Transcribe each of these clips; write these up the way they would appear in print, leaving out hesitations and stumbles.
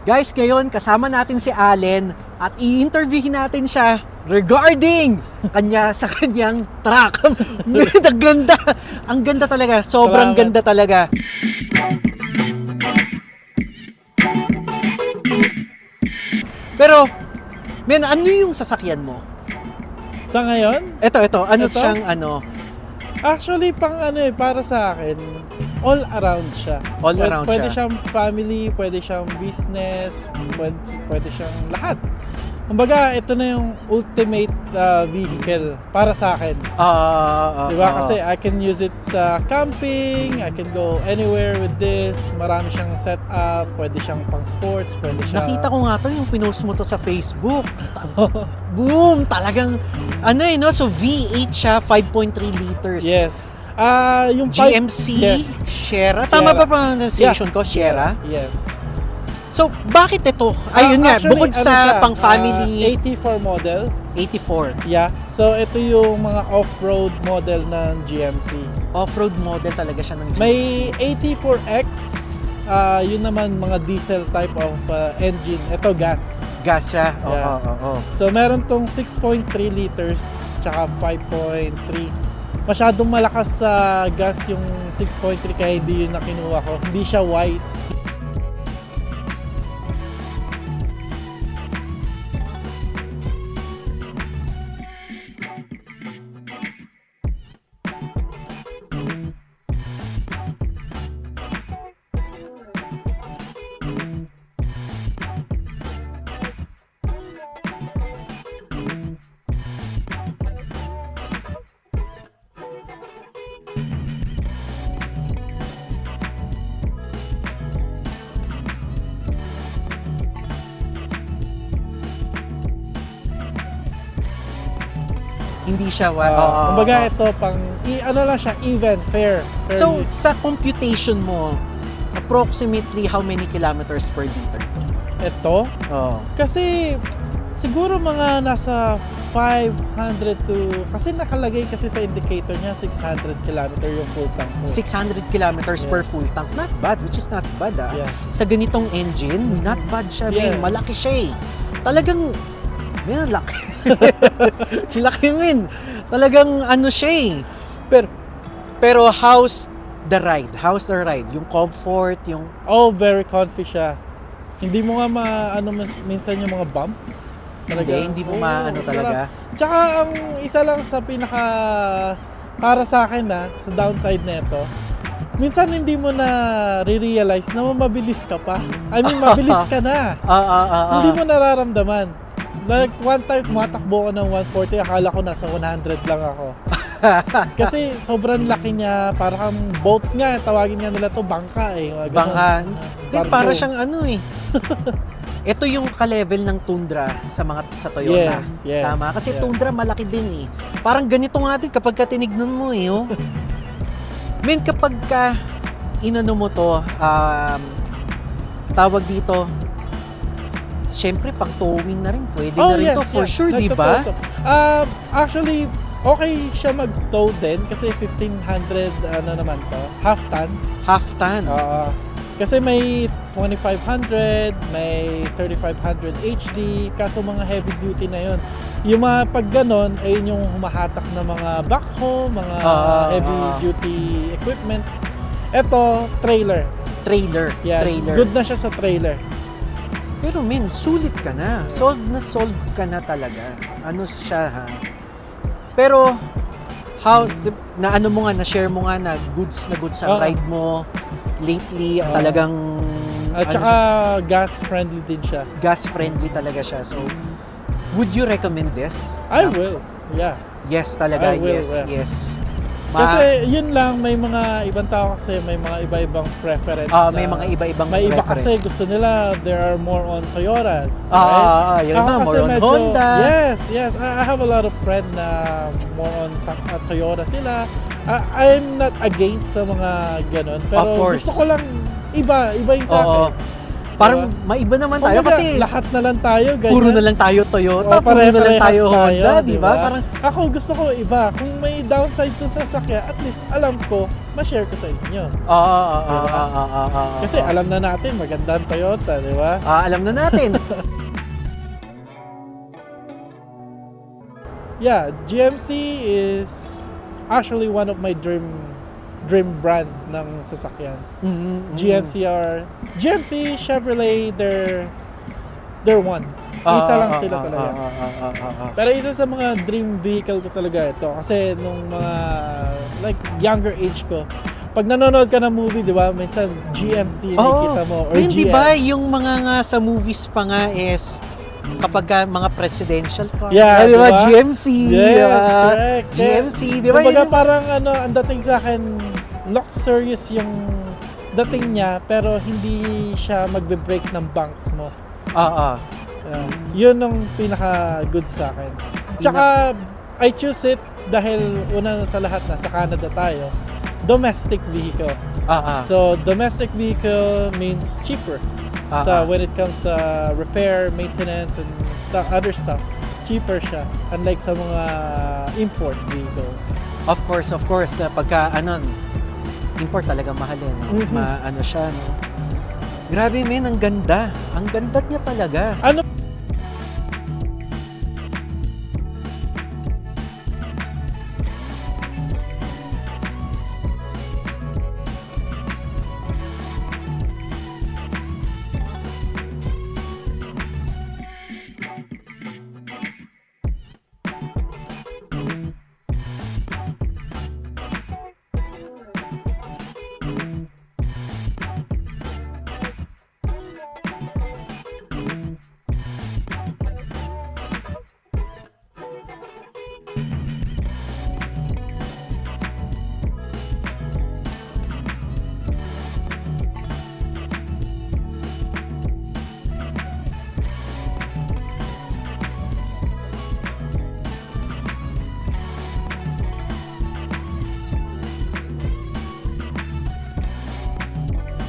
Guys, ngayon kasama natin si Allen at i-interviewin natin siya regarding sa kanyang truck. Ang ganda. Ang ganda talaga. Sobrang Salamat. ganda talaga. Pero, men, ano yung sasakyan mo? Sa ngayon, Ito. Ano Ito? siyang actually para sa akin, all around siya. All around pwede siya. siyang family, pwede siyang business, pwede siyang lahat. Kumbaga, ito na yung ultimate vehicle para sa akin. Diba? Kasi I can use it sa camping, I can go anywhere with this. Marami siyang setup, pwede siyang pang sports, pwede siyang... Nakita ko nga to, yung pinost mo to sa Facebook. Boom! Talagang, so V8 siya, 5.3 liters. Yes. Yung GMC, yes. Sierra. Tama ba pronunciation ko? Sierra? Yes. So, bakit ito? Ayun nga, Actually, bukod sa pang-family, 84 model. 84. Yeah. So, ito yung mga off-road model ng GMC. Off-road model talaga siya ng GMC. May 84X, yun naman mga diesel type of engine. Ito gas. Gas siya? Yeah. Oo. So, meron tong 6.3 liters, tsaka 5.3. Masyadong malakas sa gas yung 6.3 kaya hindi yun na kinuha ko. Hindi siya wise. Hindi siya Kumbaga ito pang lang siya, even fair So, use. sa computation mo, approximately how many kilometers per liter? Ito Oo. kasi siguro mga nasa 500 to, kasi nakalagay kasi sa indicator niya 600 kilometer yung full tank mo. 600 kilometers per Yes. full tank. Not bad, which is not bad Yeah. Sa ganitong engine, not bad siya, Yeah. men. Malaki siya eh. Talagang, men, laki. Laki, men. Talagang siya eh. Pero how's the ride? How's the ride? Yung comfort, yung... Oh, very comfy siya. Hindi mo nga minsan yung mga bumps. Hindi mo maano talaga. Tsaka ang isa lang sa para sa akin sa downside nito, minsan hindi mo na re-realize na mabilis ka pa. I mean, mabilis ka na. Hindi mo nararamdaman. Like, one time, tumatakbo ko ng 140, akala ko nasa 100 lang ako. Kasi sobrang laki niya, parang boat nga, tawagin nga nila to bangka eh. Bangka. Para Cargo. siyang Ito yung ka-level ng Tundra sa Toyota. Yes. Tama? Kasi Yeah. Tundra malaki din eh. Parang ganito nga din kapag tinignan mo eh. Oh. Men, kapag inano mo to, tawag dito, syempre pang towing na rin. Pwede na rin to for sure, di ba? Actually, okay siya mag-tow din kasi 1,500 naman to, half ton. Half ton. Kasi may 2,500, may 3,500 HD, kaso mga heavy duty na yon. Yung mga pag ganon, ay yung humahatak na mga backhoe, mga heavy duty equipment. Ito, trailer. Yeah, Trailer. good na siya sa trailer. Pero men, sulit ka na. Solve ka na talaga. Siya ha. Pero, na-share mo nga na goods ang ride mo lately, talagang At saka gas friendly din siya. gas friendly talaga siya. So, would you recommend this? I will. Yeah. Yes talaga. I will, Yes. Kasi yun lang, may mga ibang tao kasi may mga iba-ibang preference. May mga iba-ibang may iba preference. kasi gusto nila, there are more on Toyotas. Yung Ako iba, kasi more on medyo, Honda. Yes. I have a lot of friends na more on Toyota sila. I'm not against sa mga ganon. Pero Of course. gusto ko lang iba yung sa akin. Parang maiba naman tayo Kumbaga, kasi lahat na lang tayo, ganyan. puro na lang tayo Toyota, puro na lang tayo Honda, di ba? Parang ako gusto ko iba. Kung may downside to sa sasakyan, at least alam ko ma-share ko sa inyo. Kasi alam na natin, maganda ang Toyota, di ba? Alam na natin. Yeah, GMC is actually one of my dream brand ng sasakyan. GMC, Chevrolet, they're one. Isa lang sila talaga. Pero isa sa mga dream vehicle ko talaga ito. Kasi nung mga like younger age ko, pag nanonood ka ng movie, di ba, minsan GMC nakikita mo or Hindi GM. ba yung mga nga sa movies pa nga is kapag mga presidential car, Yeah, di ba? diba? GMC. Yes, correct. GMC, di ba? Kumbaga parang ang dating sa akin, luxurious yung dating niya, pero hindi siya magbe-break ng banks mo. Yun ang pinaka-good sa akin. Tsaka, I choose it dahil una sa lahat, nasa Canada tayo, domestic vehicle. So, domestic vehicle means cheaper. So, when it comes sa repair, maintenance, and other stuff, cheaper siya. Unlike sa mga import vehicles. Of course, pagka import talaga mahal no? Ano siya, no? Grabe men, ang ganda. Ang ganda niya talaga.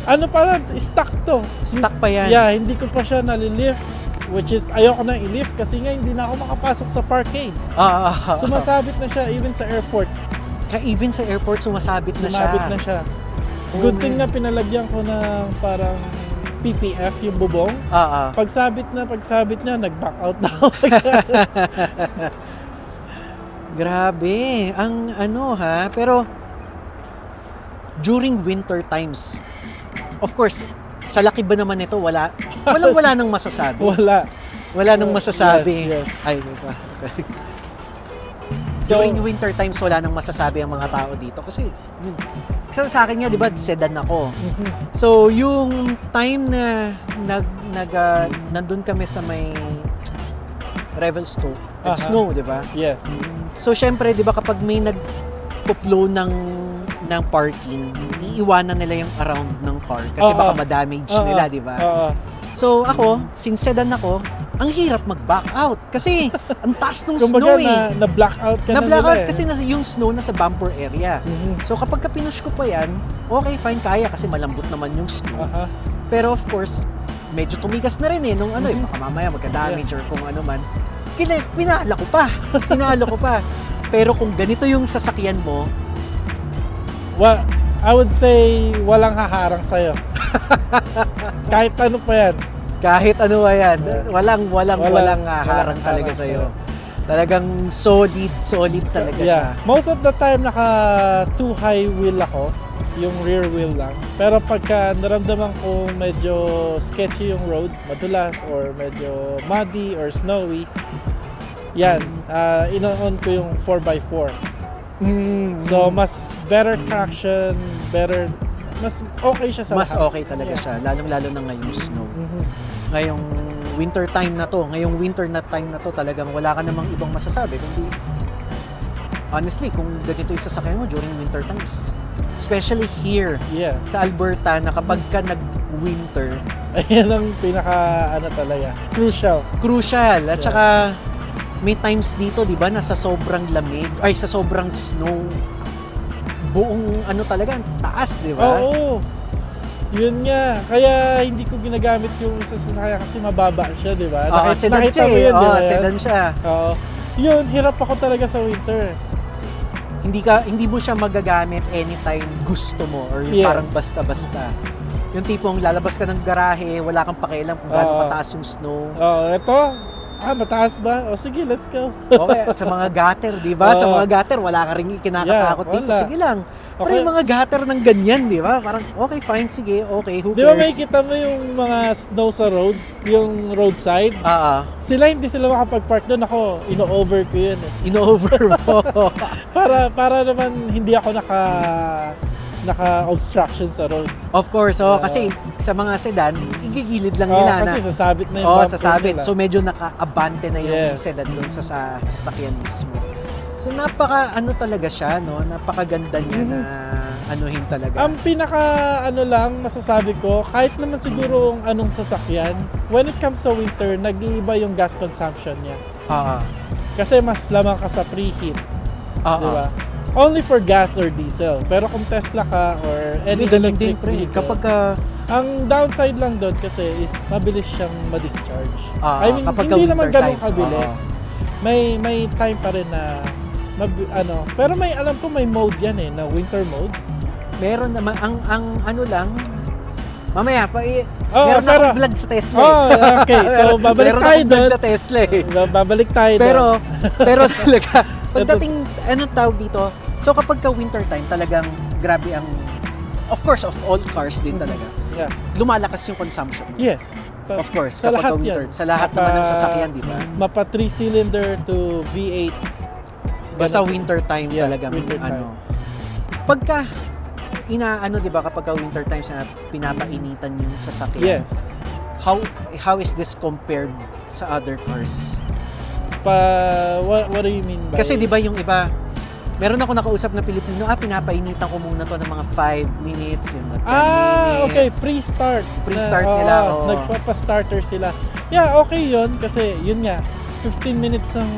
Ano pala, stock to. Stock pa yan. Yeah, hindi ko pa siya nalilift. Which is, ayoko na i-lift kasi nga hindi na ako makapasok sa parkade. Sumasabit na siya even sa airport. Even sa airport, sumasabit na siya. Good thing na pinalagyan ko ng parang PPF yung bubong. Pagsabit niya, nag-back out na ako. Grabe. Ang pero during winter times, of course, sa laki ba naman ito, wala nang masasabi. Wala nang masasabi. Yes. Ay, diba? During winter times, wala nang masasabi ang mga tao dito. Kasi sa akin nga, di ba, sedan ako. So, yung time na nandun kami sa may Revelstoke, nag-snow, di ba? Yes. So, syempre, di ba, kapag may nagpo-flow ng parking, iiwanan nila yung around ng car kasi baka ma-damage nila, di ba? So ako, since sedan ako, ang hirap mag-back out kasi ang taas ng snow na-blackout ka na-blackout kasi yung snow nasa bumper area. So kapag pinush ko pa yan, okay, fine, kaya kasi malambot naman yung snow. Pero of course, medyo tumigas na rin nung baka mamaya magka-damage or kung ano man. Pinalo ko pa. Pero kung ganito yung sasakyan mo, well, I would say walang haharang sa'yo. Kahit ano pa yan. Walang haharang talaga sa'yo. Talagang solid talaga siya. Most of the time, naka 2 high wheel ako. Yung rear wheel lang. Pero pagka naramdaman ko medyo sketchy yung road, madulas or medyo muddy or snowy, yan, ino-on ko yung 4x4. So, mas better traction, mas okay siya sa Mas lahat. okay talaga siya, lalo na ngayong snow. Ngayong winter time na to, talagang wala ka namang ibang masasabi kundi honestly, kung ganito yung sasakyan mo during winter times. Especially here sa Alberta na kapag ka nag-winter, ayan ang pinaka talaga, crucial. At saka may times dito, di ba, na sa sobrang lamig, sa sobrang snow, buong talaga, taas, di ba? Oo. Yun nga. Kaya hindi ko ginagamit yung sasakyan kasi mababa siya, di ba? Sedan siya. Oo. Yun, hirap ako talaga sa winter. hindi mo siya magagamit anytime gusto mo or yung Yes. parang basta-basta. Yung tipong lalabas ka ng garahe, wala kang pakialam kung gaano kataas yung snow. Ito. Mataas ba? O sige, let's go. Okay, sa mga gutter, di ba? Sa mga gutter, wala ka rin kinakatakot Yeah, dito. wala. Sige lang. Pero Okay. yung mga gutter ng ganyan, di ba? Parang, okay, fine, sige, okay, who Di ba may cares? kita mo yung mga snow sa road? Yung roadside? Hindi sila makapag-park doon. Ako, ino-over ko yun eh. Ino-over mo. Para naman hindi ako naka-obstruction sa road. Of course, kasi sa mga sedan, igigilid lang Oo, nila kasi na. sasabit na yung Oo, bumper sasabit. nila. So medyo naka-abante na yung Yes. sedan doon sa sasakyan mismo. So ano talaga siya, no? Napakaganda niya na anuhin talaga. Ang pinaka lang masasabi ko, kahit naman siguro anong sasakyan, when it comes sa winter, nag-iiba yung gas consumption niya. Kasi mas lamang ka sa preheat. Di ba? Only for gas or diesel. Pero kung Tesla ka or any Ganun electric din, pre. vehicle, Kapag ang downside lang doon kasi is mabilis siyang ma-discharge. kapag Hindi naman winter ganun times, kabilis. May time pa rin na pero alam ko may mode yan na winter mode. meron naman, ang ano lang, mamaya pa, Oo, meron akong vlog sa Tesla. Okay. So, babalik meron tayo akong vlog doon. sa Tesla eh. Babalik tayo Pero talaga, pagdating, anong tawag dito, so kapag ka winter time, talagang grabe ang, of course, of all cars din talaga, Yeah. lumalakas yung consumption. Yes. Of course, Sa kapag lahat ka winter, yan. sa lahat naman ng sasakyan, di ba? Mapa 3-cylinder to V8. Basta Ganun. winter time Yeah, talagang winter time. Pagka di ba kapag winter times na pinapainitan yung sasakyan. Yes. How is this compared sa other cars? What do you mean by? Kasi di ba yung iba, meron ako nakausap na Pilipino, painapainitan ko muna to ng mga 5 minutes, yung mga 10 minutes. Okay, pre-start. Pre-start nila, oo. Nagpapa-starter sila. Yeah, okay yun kasi yun nga, 15 minutes ang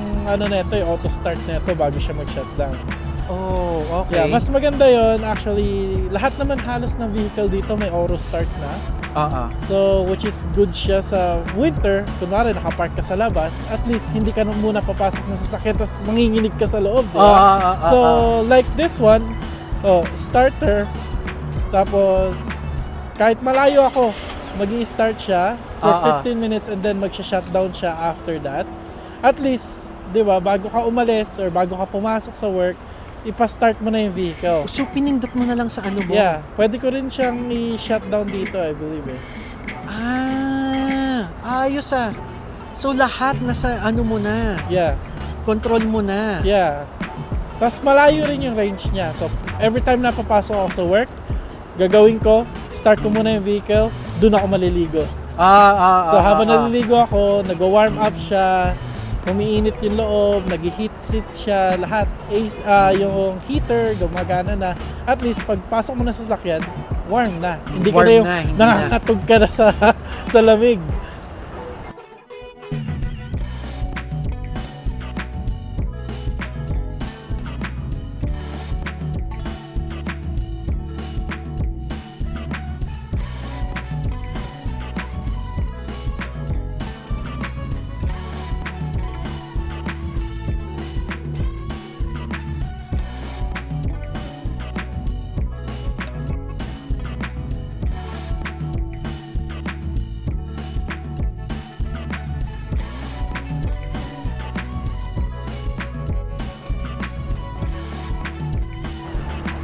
neto, yung auto-start neto bago siya mag-shutdown. Oh, okay. Yeah, mas maganda yon. Actually, lahat naman halos ng vehicle dito may auto start na. So, which is good siya sa winter. Kunwari, nakapark ka sa labas, at least hindi ka muna papasok ng sasakyan tapos manginginig ka sa loob, di ba? So, like this one, starter, tapos kahit malayo ako, mag-i-start siya for 15 minutes and then mag-shutdown siya after that. At least, di ba, bago ka umalis or bago ka pumasok sa work, ipa-start mo na yung vehicle. So, pinindot mo na lang sa ano mo? Yeah, pwede ko rin siyang i-shutdown dito, I believe eh. Ayos ah. So, lahat nasa ano mo na, Yeah, control mo na. yeah. Tapos malayo rin yung range niya. So, every time na papasok ako sa work, gagawin ko, start ko muna yung vehicle, dun ako maliligo. So, habang naliligo ako, nag-warm up siya, umiinit yung loob, nag-heat seat siya, lahat. Yung heater, gumagana na. At least, pagpasok mo na sa sasakyan, warm na. Hindi ka Warm na yung na, hindi na. nakakatog ka na sa lamig.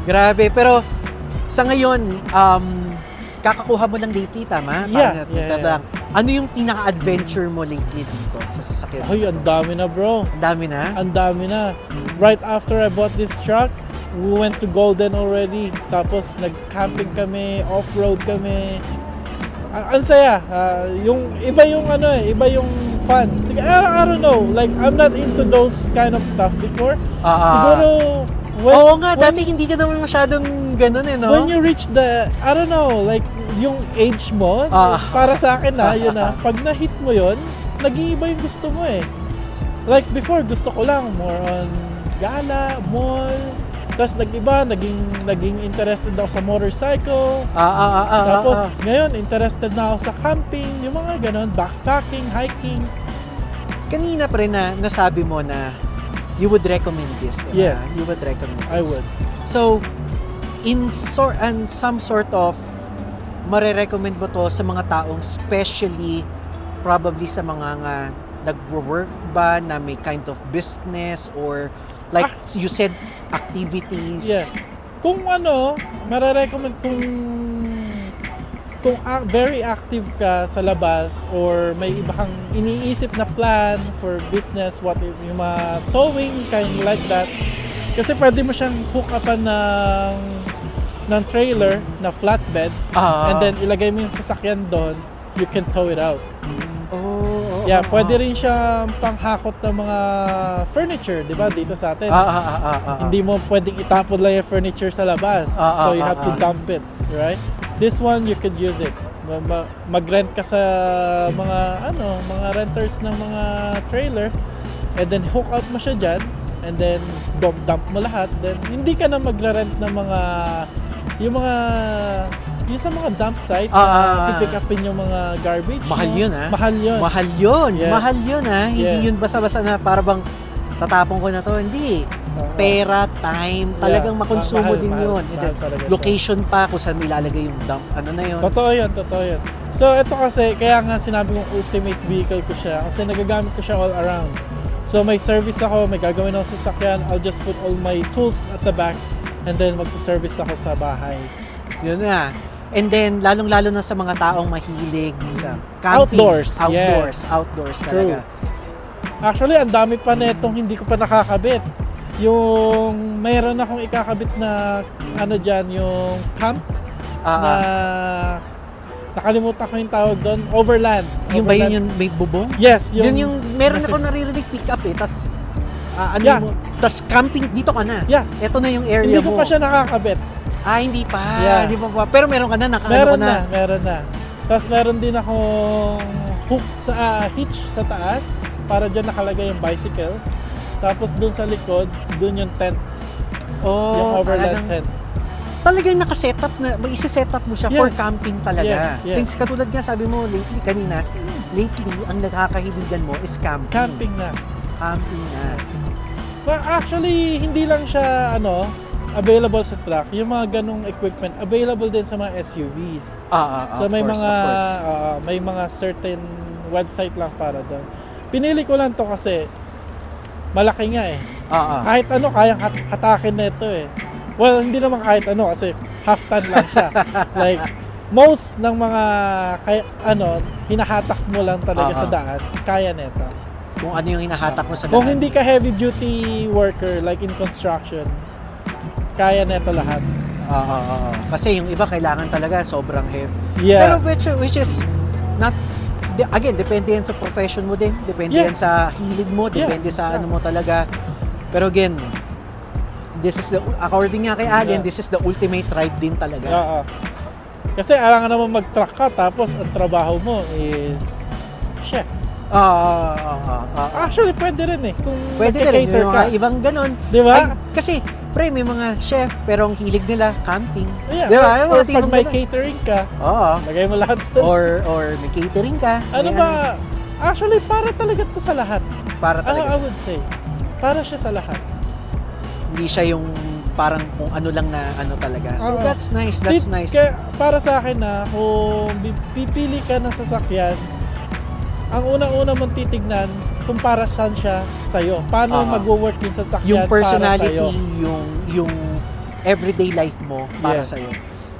Grabe, pero sa ngayon, kakakuha mo lang lately, tama? Yeah, Parang yeah. lang. Ano yung pinaka-adventure mo lately dito sa sasakyan? Ay, ang dami na bro. Ang dami na? Ang dami na. Right after I bought this truck, we went to Golden already. Tapos nag-camping kami, off-road kami. Ang saya. Yung iba yung iba yung fun. Sige, I don't know. Like, I'm not into those kind of stuff before. Siguro, Oo nga, dati hindi ka naman masyadong ganun no? when you reach the, I don't know, like, yung age mo, para sa akin yun pag na-hit mo yun, nag-iiba yung gusto mo eh. Like before, gusto ko lang more on gala, mall, tapos nag-iba, naging interested ako sa motorcycle. Tapos ngayon, interested na ako sa camping, yung mga ganon, backpacking, hiking. Kanina pre na nasabi mo na you would recommend this. Diba? Yes. You would recommend this. I would. So, and some sort of mare-recommend mo to sa mga taong especially probably sa mga nga nagwo-work ba na may kind of business or like you said activities. Yes. Kung mare-recommend kung very active ka sa labas or may iba kang iniisip na plan for business, what if yung mga towing, kind like that. Kasi pwede mo siyang hook upan ng trailer na flatbed and then ilagay mo yung sasakyan doon, you can tow it out. Yeah, pwede rin siya panghakot ng mga furniture, di ba, dito sa atin. Hindi mo pwedeng itapon lang yung furniture sa labas. So you have to dump it, right? This one, you could use it. Mag-rent ka sa mga renters ng mga trailer and then hook up mo siya dyan and then dump mo lahat. Then hindi ka na magre-rent ng yung sa mga dump site, pipick upin yung mga garbage. Mahal yun, ha? Mahal yun. Mahal yun. Yes. Mahal yun, ha? Hindi yun basta-basta na para bang tatapon ko na to. Hindi. Pera, time, talagang makonsumo din yun. And then, location pa kung saan may ilalagay yung dump. Ano na yun? Totoo yun. So, ito kasi, kaya nga sinabi kong ultimate vehicle ko siya kasi nagagamit ko siya all around. So, may service ako, may gagawin ako sa sasakyan, I'll just put all my tools at the back and then magsa-service ako sa bahay. So, yun na. And then, lalong-lalo na sa mga taong mahilig sa camping. Outdoors talaga. Actually, ang dami pa netong hindi ko pa nakakabit. Yung mayroon akong ikakabit na yung camp na nakalimutan ko yung tawag doon, overland. Yung ba yun yung may bubong? Yes. Yun yung meron ako naririnig pick up tas tas camping dito ka na. Yeah. Ito na yung area mo. Hindi ko pa siya nakakabit. Hindi pa. Yeah. Hindi pa. Pero meron ka na, meron na. Tapos meron din akong hook sa hitch sa taas para dyan nakalagay yung bicycle. Tapos dun sa likod, dun yung tent. Yung overland tent. Talagang nakasetup na, isi-setup mo siya for camping talaga. Yes. Since katulad nga sabi mo lately, ang nakakahiligan mo is camping. Camping na. Well, actually, hindi lang siya available sa truck. Yung mga ganong equipment available din sa mga SUVs. So may may mga certain website lang para doon. Pinili ko lang to kasi malaki nga eh. Kahit kayang hatakin na ito eh. Well, hindi naman kahit kasi half ton lang siya. Like most ng mga hinahatak mo lang talaga sa daan, kaya nito. Kung ano yung hinahatak mo sa daan. Kung hindi ka heavy duty worker like in construction, kaya neto lahat. Kasi yung iba kailangan talaga sobrang heavy. Yeah. Pero which is not, again, depende yan sa profession mo din. Depende yan sa hilig mo. Depende sa ano mo talaga. Pero again, according nga kay Allen, this is the ultimate ride din talaga. Kasi alangan naman mag-truck ka tapos ang trabaho mo is chef. Actually, pwede rin eh. Kung pwede rin. Yung mga ibang ganon. Di ba? Kasi, may mga chef, pero ang hilig nila, camping. Yeah. Di ba? Or pag may catering ka, lagay mo lahat sa... Or may catering ka. Ba? Actually, para talaga to sa lahat. Para talaga I would say. Para siya sa lahat. Hindi siya yung parang kung ano lang na talaga. So, that's nice. That's nice. Kaya, para sa akin kung pipili ka ng sasakyan, ang unang-una mong titignan kung para saan siya sa'yo. Paano mag-work yung sasakyan yung personality, para sa'yo. Yung everyday life mo para sa'yo.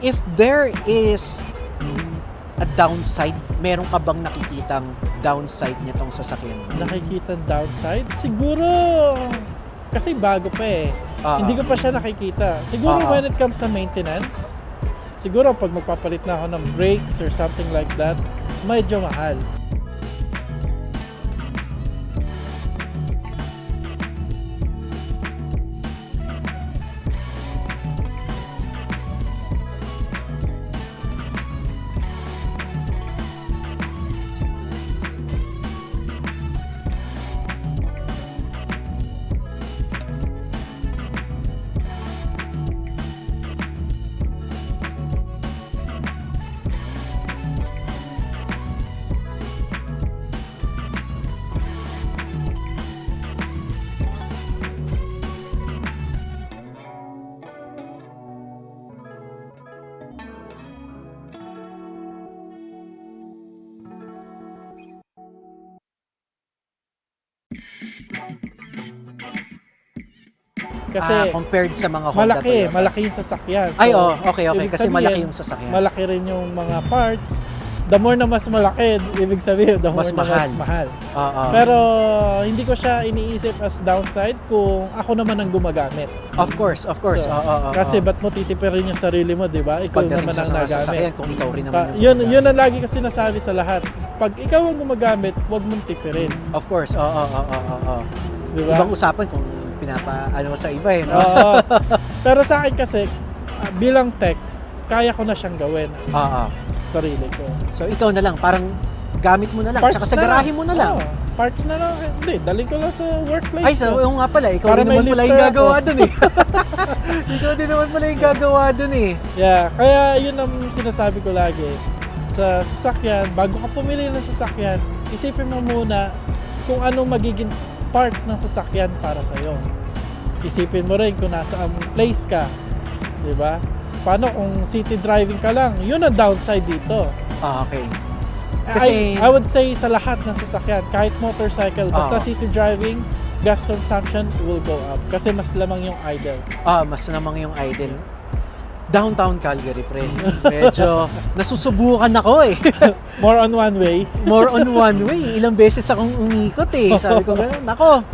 If there is a downside, meron ka bang nakikitang downside nitong sasakyan? Nakikitang downside? Siguro, kasi bago pa eh. Hindi ko pa siya nakikita. Siguro when it comes sa maintenance, siguro pag magpapalit na ako ng brakes or something like that, medyo mahal. Kasi compared sa mga Honda Toyota. malaki yung sasakyan. So, Ay, okay. ibig Kasi sabihin, malaki yung sasakyan. malaki rin yung mga parts. The more na mas malaki, ibig sabihin, the more Mas na mahal. mas mahal. Oo. Pero hindi ko siya iniisip as downside kung ako naman ang gumagamit. Of course. So, Oo. kasi ba't mo titipirin yung sarili mo, di ba? Ikaw pagdating naman sa ang mga nagamit. sasakyan, kung ikaw rin naman yung Yun gumagamit. ang lagi kasi nasabi sa lahat. Pag ikaw ang gumagamit, huwag mong tipirin. Of course. Oo. Di ba? Ibang usapan kung ano sa iba no? Oo. Pero sa akin kasi, bilang tech, kaya ko na siyang gawin Oo. sa sarili ko. So ikaw na lang, parang gamit mo na lang, tsaka sa na garahe mo na lang. Oo, parts na lang. Hindi, daling ko lang sa workplace Ay, so, ko. yung nga pala, ikaw Para rin may naman pala yung lifter gagawa ako. dun eh. Ikaw din naman pala yung gagawa dun eh. Yeah, kaya yun ang sinasabi ko lagi. Sa sasakyan, bago ka pumili ng sasakyan, isipin mo muna kung anong magiging part ng sasakyan para sa'yo. Isipin mo rin kung nasaan place ka. Di ba? Paano kung city driving ka lang? Yun ang downside dito. Okay. Kasi- I would say sa lahat ng sasakyan, kahit motorcycle, basta Oo. city driving, gas consumption will go up kasi mas lamang yung idle. Mas namang yung idle. Downtown Calgary, pre. Medyo nasusubukan ako eh. More on one way. More on one way. Ilang beses akong umikot eh. Sabi ko gano'n, nako.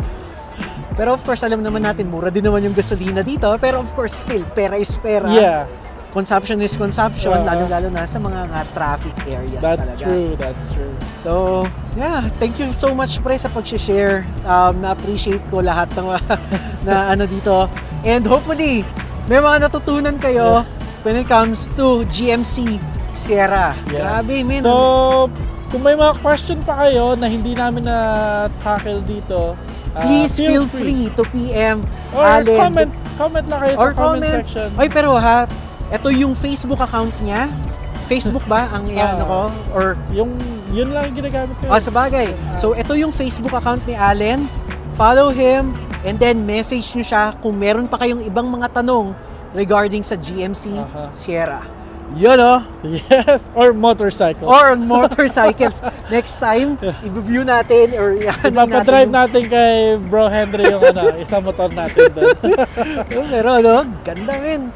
Pero of course, alam naman natin, mura din naman yung gasolina dito. Pero of course, still, pera is pera. Yeah, Consumption is consumption, Oo. lalo-lalo na sa mga traffic areas that's talaga. that's true. So, yeah, thank you so much pre sa pag-share. Na-appreciate ko lahat ng na ano dito. And hopefully, may mga natutunan kayo when it comes to GMC Sierra. Yeah. Grabe, man. So, kung may mga question pa kayo na hindi namin na-tackle dito, Please feel free to PM or Allen. comment lang kayo Or sa comment comment. section. Ay, pero ito yung Facebook account niya. Facebook ba ang ano ko? Or Yun lang yung ginagamit ko. sa bagay. So, ito yung Facebook account ni Allen. Follow him and then message nyo siya kung meron pa kayong ibang mga tanong regarding sa GMC Aha. Sierra. Yun Yes, or motorcycle. Or on motorcycles. Next time, i-review natin or Ipapadrive natin kay Bro Henry yung isang motor natin doon. Pero ganda men.